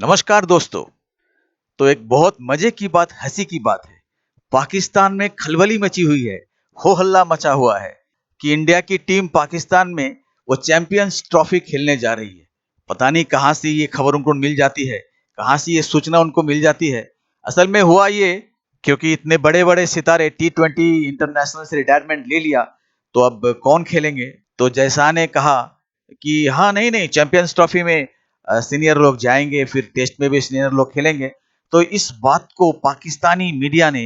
नमस्कार दोस्तों। तो एक बहुत मजे की बात, हंसी की बात है। पाकिस्तान में खलबली मची हुई है, हो हल्ला मचा हुआ है कि इंडिया की टीम पाकिस्तान में वो चैंपियंस ट्रॉफी खेलने जा रही है। पता नहीं कहाँ से ये खबर उनको मिल जाती है, कहाँ से ये सूचना उनको मिल जाती है। असल में हुआ ये, क्योंकि इतने बड़े बड़े सितारे T20 इंटरनेशनल से रिटायरमेंट ले लिया, तो अब कौन खेलेंगे। तो जयशाह ने कहा कि हाँ, नहीं नहीं, चैंपियंस ट्रॉफी में सीनियर लोग जाएंगे, फिर टेस्ट में भी सीनियर लोग खेलेंगे। तो इस बात को पाकिस्तानी मीडिया ने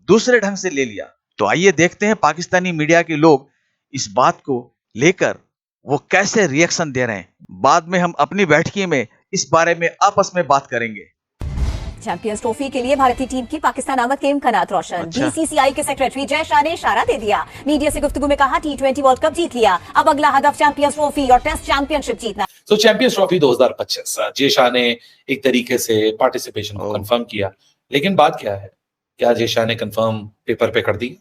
दूसरे ढंग से ले लिया। तो आइए देखते हैं पाकिस्तानी मीडिया के लोग इस बात को लेकर वो कैसे रिएक्शन दे रहे हैं। बाद में हम अपनी बैठकी में इस बारे में आपस में बात करेंगे। चैंपियंस ट्रॉफी के लिए भारतीय टीम की पाकिस्तान आमद के इम्कानात रोशन। अच्छा। बीसीसीआई के सेक्रेटरी जय शाह ने इशारा दे दिया। मीडिया से गुफ्तगू में कहा, T20 वर्ल्ड कप जीत लिया, अब अगला हदफ चैंपियंस ट्रॉफी और टेस्ट चैंपियनशिप जीतना। तो चैंपियंस ट्रॉफी 2025 जय शाह ने एक तरीके से पार्टिसिपेशन को कंफर्म किया। लेकिन बात क्या है, क्या जय शाह ने कंफर्म पेपर पे कर दी?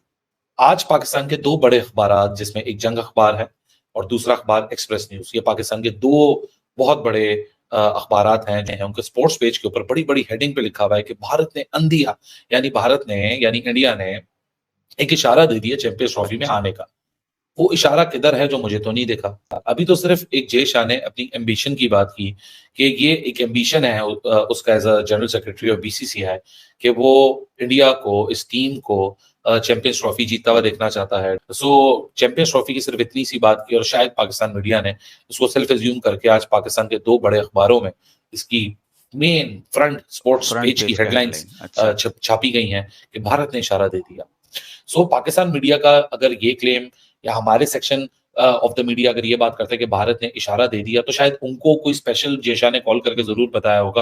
आज पाकिस्तान के दो बड़े अखबार, जिसमें एक जंग अखबार है और दूसरा अखबार एक्सप्रेस न्यूज, ये पाकिस्तान के दो बहुत बड़े अखबारात हैं। उनके स्पोर्ट्स पेज के ऊपर बड़ी बड़ी हेडिंग पे लिखा हुआ है कि भारत ने अंदिया, यानी इंडिया ने एक इशारा दे दिया चैंपियंस ट्रॉफी में आने का। वो इशारा किधर है जो मुझे तो नहीं देखा। अभी तो सिर्फ एक जय शाह ने अपनी एम्बिशन की बात की कि ये एक एम्बिशन है उसका as a general secretary of BCCI कि वो इंडिया को, इस टीम को चैंपियंस ट्रॉफी जीतता हुआ देखना चाहता है। सो चैंपियंस ट्रॉफी की सिर्फ इतनी सी बात की और शायद पाकिस्तान मीडिया ने उसको सेल्फ एज्यूम करके आज पाकिस्तान के दो बड़े अखबारों में इसकी मेन फ्रंट स्पोर्ट्स पेज की हेडलाइंस छापी गई हैं कि भारत ने इशारा दे दिया। सो पाकिस्तान मीडिया का अगर ये क्लेम या हमारे सेक्शन ऑफ द मीडिया अगर ये बात करते हैं कि भारत ने इशारा दे दिया, तो शायद उनको कोई स्पेशल जय शाह ने कॉल करके जरूर बताया होगा,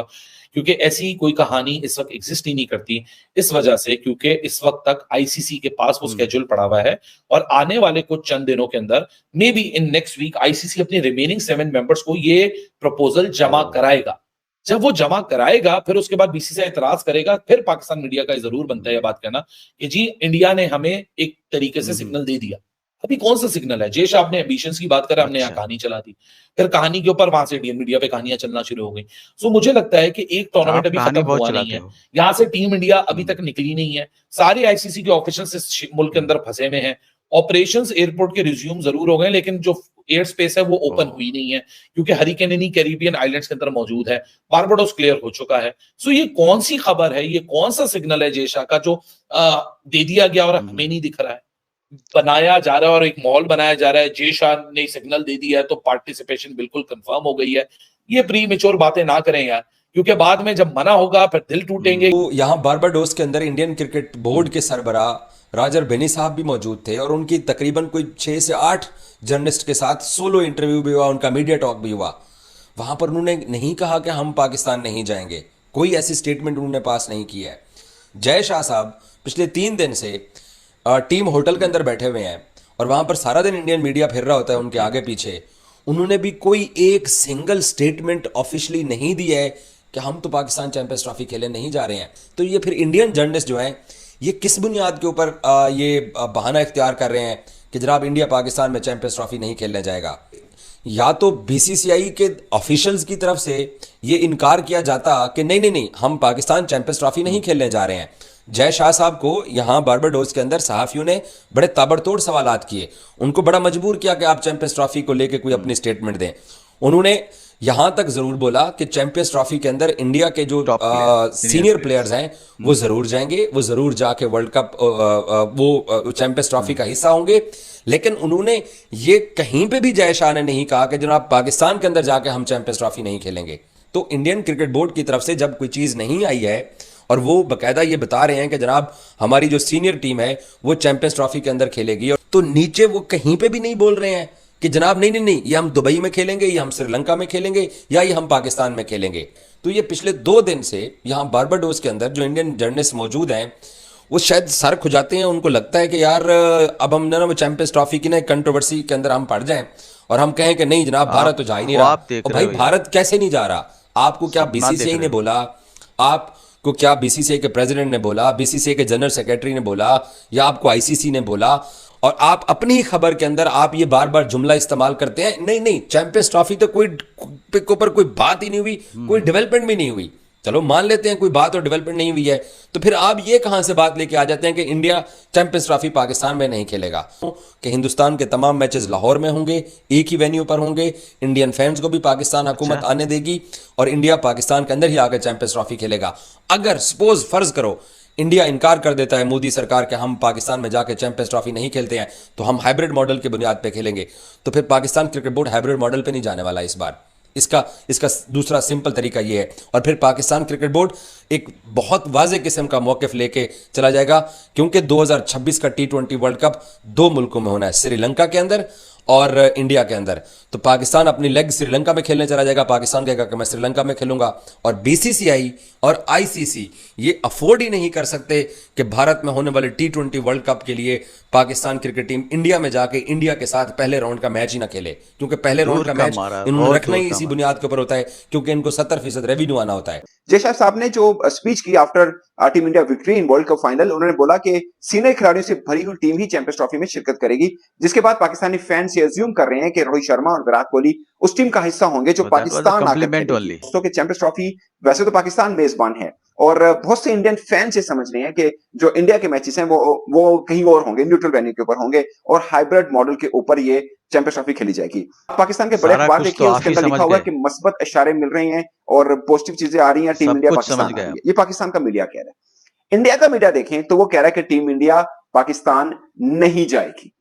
क्योंकि ऐसी कोई कहानी इस वक्त एग्जिस्ट ही नहीं करती। इस वजह से क्योंकि इस वक्त तक आईसीसी के पास वो स्केड्यूल पड़ा हुआ है और आने वाले कुछ चंद दिनों के अंदर, may be in next week, ICC अपने रिमेनिंग 7 मेंबर्स को ये प्रपोजल जमा कराएगा। जब वो जमा कराएगा फिर उसके बाद बीसीसीआई इतराज करेगा, फिर पाकिस्तान मीडिया का जरूर बनता है यह बात कहना कि जी इंडिया ने हमें एक तरीके से सिग्नल दे दिया। अभी कौन सा सिग्नल है? जय शाह अपने एम्बिशंस की बात करा, हमने यहाँ कहानी चला दी, फिर कहानी के ऊपर वहां से इंडियन मीडिया पे कहानियां चलना शुरू हो गई। सो मुझे लगता है कि एक टूर्नामेंट अभी खत्म हुआ नहीं है, यहाँ से टीम इंडिया अभी तक निकली नहीं है। सारे आईसीसी के ऑफिशियल्स इस मुल्क के अंदर फंसे हुए हैं। ऑपरेशंस एयरपोर्ट के रिज्यूम जरूर हो गए, लेकिन जो एयर स्पेस है वो ओपन हुई नहीं है, क्योंकि हरिकेन इन्हीं कैरिबियन आइलैंड्स के अंदर मौजूद है। बारबाडोस क्लियर हो चुका है। सो ये कौन सी खबर है, ये कौन सा सिग्नल है जय शाह का जो दे दिया गया और हमें नहीं दिख रहा है? बनाया जा रहा है और एक माहौल बनाया जा रहा है, जय शाह ने सिग्नल दे दिया है तो पार्टिसिपेशन बिल्कुल कंफर्म हो गई है। ये प्री मेच्योर बातें ना करें यार, क्योंकि बाद में जब मना होगा फिर दिल टूटेंगे। तो यहाँ बारबाडोस के अंदर इंडियन क्रिकेट बोर्ड के सरबराह राजर बेनी साहब भी मौजूद थे और उनकी तकरीबन कोई 6 से 8 जर्नलिस्ट के साथ सोलो इंटरव्यू भी हुआ, उनका मीडिया टॉक भी हुआ। वहां पर उन्होंने नहीं कहा कि हम पाकिस्तान नहीं जाएंगे, कोई ऐसी स्टेटमेंट उन्होंने पास नहीं की है। जय शाह साहब पिछले 3 दिन से टीम होटल के अंदर बैठे हुए हैं और वहां पर सारा दिन इंडियन मीडिया फिर रहा होता है उनके आगे पीछे। उन्होंने भी कोई एक सिंगल स्टेटमेंट ऑफिशियली नहीं दी है कि हम तो पाकिस्तान चैंपियंस ट्रॉफी खेलने नहीं जा रहे हैं। तो ये फिर इंडियन जर्नलिस्ट जो हैं ये किस बुनियाद के ऊपर ये बहाना इख्तियार कर रहे हैं कि जनाब इंडिया पाकिस्तान में चैंपियंस ट्रॉफी नहीं खेलने जाएगा? या तो बीसीसीआई के ऑफिशियल्स की तरफ से ये इनकार किया जाता कि नहीं नहीं नहीं, हम पाकिस्तान चैंपियंस ट्रॉफी नहीं खेलने जा रहे हैं। जय शाह साहब को यहाँ बारबाडोस के अंदर सहाफियों ने बड़े ताबड़तोड़ सवालात किए, उनको बड़ा मजबूर किया कि आप चैंपियंस ट्रॉफी को लेकर कोई अपनी स्टेटमेंट दें। उन्होंने यहां तक जरूर बोला कि चैंपियंस ट्रॉफी के अंदर इंडिया के जो सीनियर प्लेयर्स हैं वो जरूर जाएंगे, वो जरूर जाके वर्ल्ड कप वो चैंपियंस ट्रॉफी का हिस्सा होंगे। लेकिन उन्होंने ये कहीं पे भी जय शाह ने नहीं कहा कि जनाब पाकिस्तान के अंदर जाके हम चैंपियंस ट्रॉफी नहीं खेलेंगे। तो इंडियन क्रिकेट बोर्ड की तरफ से जब कोई चीज नहीं आई है और वो बकायदा ये बता रहे हैं कि जनाब हमारी जो सीनियर टीम है वो चैंपियंस ट्रॉफी के अंदर खेलेगी, और तो नीचे वो कहीं पे भी नहीं बोल रहे हैं कि जनाब नहीं नहीं नहीं, ये हम दुबई में खेलेंगे, ये हम श्रीलंका में खेलेंगे, या ये हम पाकिस्तान में खेलेंगे। तो ये पिछले 2 दिन से यहाँ बारबाडोस के अंदर जो इंडियन जर्नलिस्ट मौजूद हैं वो शायद सर खुजाते हैं। उनको लगता है कि यार अब हम ना चैंपियंस ट्रॉफी की ना कंट्रोवर्सी के अंदर हम पड़ जाएं और हम कहें कि नहीं जनाब भारत तो जा ही नहीं रहा। और भाई भारत कैसे नहीं जा रहा? आपको क्या बीसीसीआई ने बोला? आपको क्या बीसीसीआई के प्रेसिडेंट ने बोला? बीसीसीआई के जनरल सेक्रेटरी ने बोला? या आपको आईसीसी ने बोला? और आप अपनी ही खबर के अंदर आप ये बार बार जुमला इस्तेमाल करते हैं, नहीं नहीं चैंपियंस ट्रॉफी तो कोई ऊपर कोई बात ही नहीं हुई, कोई डेवलपमेंट भी नहीं हुई। चलो मान लेते हैं कोई बात और डेवलपमेंट नहीं हुई है, तो फिर आप ये कहां से बात लेके आ जाते हैं कि इंडिया चैंपियंस ट्रॉफी पाकिस्तान में नहीं खेलेगा, कि हिंदुस्तान के तमाम मैचेस लाहौर में होंगे, एक ही वेन्यू पर होंगे, इंडियन फैंस को भी पाकिस्तान हुकूमत आने देगी और इंडिया पाकिस्तान के अंदर ही आकर चैंपियंस ट्रॉफी खेलेगा। अगर सपोज फर्ज करो इंडिया इनकार कर देता है, मोदी सरकार के हम पाकिस्तान में जाकर चैंपियंस ट्रॉफी नहीं खेलते हैं, तो हम हाइब्रिड मॉडल की बुनियाद पे खेलेंगे, तो फिर Pakistan cricket board hybrid model पे नहीं जाने वाला इस बार। इसका इसका दूसरा सिंपल तरीका यह है, और फिर पाकिस्तान क्रिकेट बोर्ड एक बहुत वाज़ेह किस्म का मौक़िफ़ लेके चला जाएगा, क्योंकि 2026 का T20 वर्ल्ड कप 2 मुल्कों में होना है, श्रीलंका के अंदर और इंडिया के अंदर। तो पाकिस्तान अपनी लेग श्रीलंका में खेलने चला जाएगा, पाकिस्तान कहेगा कि मैं श्रीलंका में खेलूंगा, और BCCI और ICC ये अफोर्ड ही नहीं कर सकते कि भारत में होने वाले T20 वर्ल्ड कप के लिए पाकिस्तान क्रिकेट टीम इंडिया में जाके इंडिया के साथ पहले राउंड का मैच ही ना खेले, क्योंकि पहले राउंड का मैच इन्होंने रखना ही इसी बुनियाद के ऊपर होता है, क्योंकि इनको 70% रेवेन्यू आना होता है। जयशाह साहब ने जो स्पीच की after team India victory in world cup final, उन्होंने बोला कि सीनियर खिलाड़ियों से भरी हुई टीम ही चैंपियंस ट्रॉफी में शिरकत करेगी, जिसके बाद पाकिस्तानी फैंस ये अज्यूम कर रहे हैं कि रोहित शर्मा और विराट कोहली उस टीम का हिस्सा होंगे जो पाकिस्तान आकर खेलेगी। दोस्तों के चैंपियंस ट्रॉफी वैसे तो पाकिस्तान मेजबान है, और बहुत से इंडियन फैंस ये समझ रहे हैं कि जो इंडिया के मैचेस हैं वो कहीं और होंगे, न्यूट्रल वेन्यू के ऊपर होंगे, और हाइब्रिड मॉडल के ऊपर ये चैंपियंस ट्रॉफी खेली जाएगी। पाकिस्तान के बड़े अखबार देखिए, उसके अंदर लिखा हुआ है कि मस्बत इशारे मिल रहे हैं और पॉजिटिव चीजें आ रही हैं, टीम इंडिया पाकिस्तान आ रही है। ये पाकिस्तान का मीडिया कह रहा है। इंडिया का मीडिया देखें तो वो कह रहा है कि टीम इंडिया पाकिस्तान नहीं जाएगी।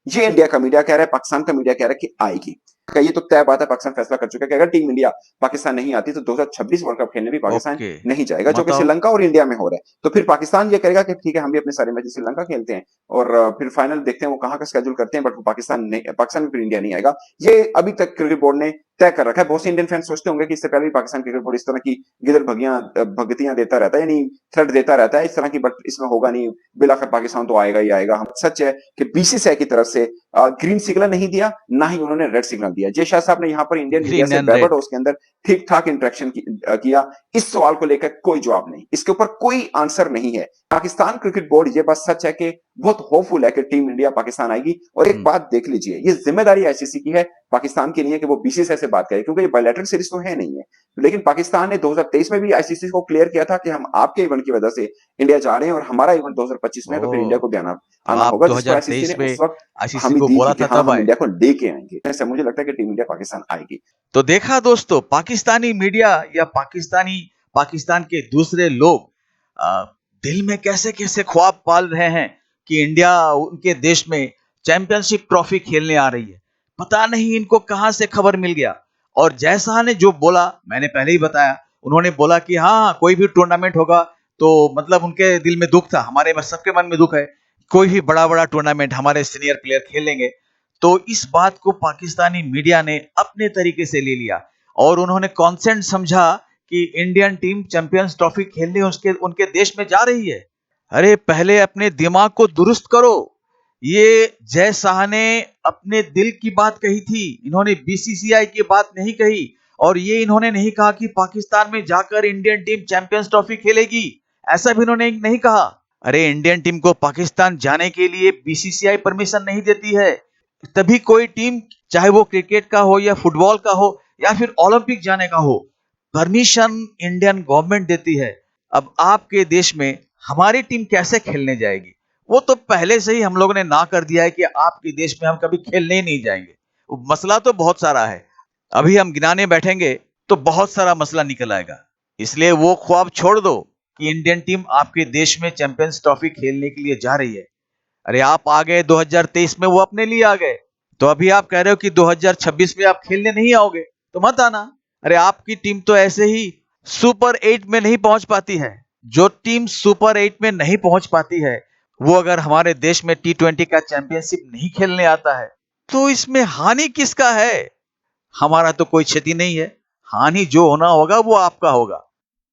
ये इंडिया का मीडिया कह रहा है, पाकिस्तान का मीडिया कह रहा है कि आएगी। ये तो तय बात है, पाकिस्तान फैसला कर चुका है कि अगर टीम इंडिया पाकिस्तान नहीं आती तो 2026 वर्ल्ड कप खेलने भी पाकिस्तान नहीं जाएगा, जो कि श्रीलंका और इंडिया में हो रहा है। तो फिर पाकिस्तान ये करेगा कि ठीक है, हम भी अपने सारे मैच श्रीलंका खेलते हैं और फिर फाइनल देखते हैं वो कहां का स्केड्यूल करते हैं, बट वो पाकिस्तान में फिर इंडिया नहीं आएगा। ये अभी तक क्रिकेट बोर्ड ने तय कर रखा है। बहुत से इंडियन फैंस सोचते होंगे कि इससे पहले भी पाकिस्तान क्रिकेट बोर्ड इस तरह की गिदड़ भगतियां देता रहता है, यानी थ्रेट देता रहता है इस तरह की, बट इसमें होगा नहीं, बिलाखिर पाकिस्तान तो आएगा ही आएगा। हम सच है कि BCCI की तरफ से ग्रीन सिग्नल नहीं दिया, ना ही उन्होंने रेड सिग्नल दिया। जयशाह साहब ने यहाँ पर इंडियन मीडिया से बैबरडोस के अंदर ठीक ठाक इंटरेक्शन किया। इस सवाल को लेकर कोई जवाब नहीं, इसके ऊपर कोई आंसर नहीं है। पाकिस्तान क्रिकेट बोर्ड ये बात सच है कि बहुत होपफुल है कि टीम इंडिया पाकिस्तान आएगी। और एक बात देख लीजिए, ये जिम्मेदारी ICC की है, पाकिस्तान की नहीं है कि वो BCCI से बात करे, क्योंकि ये बायलैटरल सीरीज तो है नहीं है। लेकिन पाकिस्तान ने 2023 में भी ICC को क्लियर किया था कि हम आपके इवेंट की वजह से इंडिया जा रहे हैं और हमारा इवेंट 2025 में, तो फिर इंडिया को भी आना होगा। 2023 में ICC को दी बोला था तब हम इंडिया को लेके आएंगे। ऐसा मुझे लगता है कि टीम इंडिया पाकिस्तान आएगी। तो देखा दोस्तों, पाकिस्तानी मीडिया या पाकिस्तान के दूसरे लोग दिल में कैसे कैसे ख्वाब पाल रहे हैं कि इंडिया उनके देश में चैंपियनशिप ट्रॉफी खेलने आ रही है। पता नहीं इनको कहां से खबर मिल गया। और जयशाह ने जो बोला, मैंने पहले ही बताया, उन्होंने बोला कि हाँ कोई भी टूर्नामेंट होगा, तो मतलब उनके दिल में दुख था, हमारे सबके मन में दुख है, कोई भी बड़ा टूर्नामेंट हमारे सीनियर प्लेयर खेलेंगे। तो इस बात को पाकिस्तानी मीडिया ने अपने तरीके से ले लिया और उन्होंने कॉन्सेंट समझा कि इंडियन टीम चैंपियंस ट्रॉफी खेलने उनके देश में जा रही है। अरे पहले अपने दिमाग को दुरुस्त करो। ये जयशाह ने अपने दिल की बात कही थी, इन्होंने BCCI की बात नहीं कही, और ये इन्होंने नहीं कहा कि पाकिस्तान में जाकर इंडियन टीम चैंपियंस ट्रॉफी खेलेगी, ऐसा भी इन्होंने नहीं कहा। अरे इंडियन टीम को पाकिस्तान जाने के लिए BCCI परमिशन नहीं देती है। तभी कोई टीम, चाहे वो क्रिकेट का हो या फुटबॉल का हो या फिर ओलंपिक जाने का हो, परमिशन इंडियन गवर्नमेंट देती है। अब आपके देश में हमारी टीम कैसे खेलने जाएगी? वो तो पहले से ही हम लोगों ने ना कर दिया है कि आपके देश में हम कभी खेलने ही नहीं जाएंगे। मसला तो बहुत सारा है, अभी हम गिनाने बैठेंगे तो बहुत सारा मसला निकल आएगा। इसलिए वो ख्वाब छोड़ दो कि इंडियन टीम आपके देश में चैंपियंस ट्रॉफी खेलने के लिए जा रही है। अरे आप आ गए 2023 में, वो अपने लिए आ गए, तो अभी आप कह रहे हो कि 2026 में आप खेलने नहीं आओगे, तो मत आना। अरे आपकी टीम तो ऐसे ही सुपर 8 में नहीं पहुंच पाती है। जो टीम सुपर 8 में नहीं पहुंच पाती है, वो अगर हमारे देश में T20 का चैंपियनशिप नहीं खेलने आता है, तो इसमें हानि किसका है? हमारा तो कोई क्षति नहीं है। हानि जो होना होगा वो आपका होगा।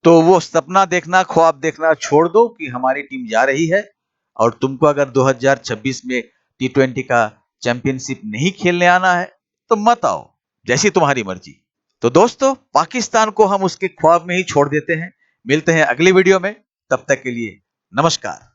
तो वो सपना देखना, ख्वाब देखना छोड़ दो कि हमारी टीम जा रही है, और तुमको अगर 2026 में T20 का चैंपियनशिप नहीं खेलने आना है तो मत आओ, जैसी तुम्हारी मर्जी। तो दोस्तों, पाकिस्तान को हम उसके ख्वाब में ही छोड़ देते हैं। मिलते हैं अगली वीडियो में, तब तक के लिए नमस्कार।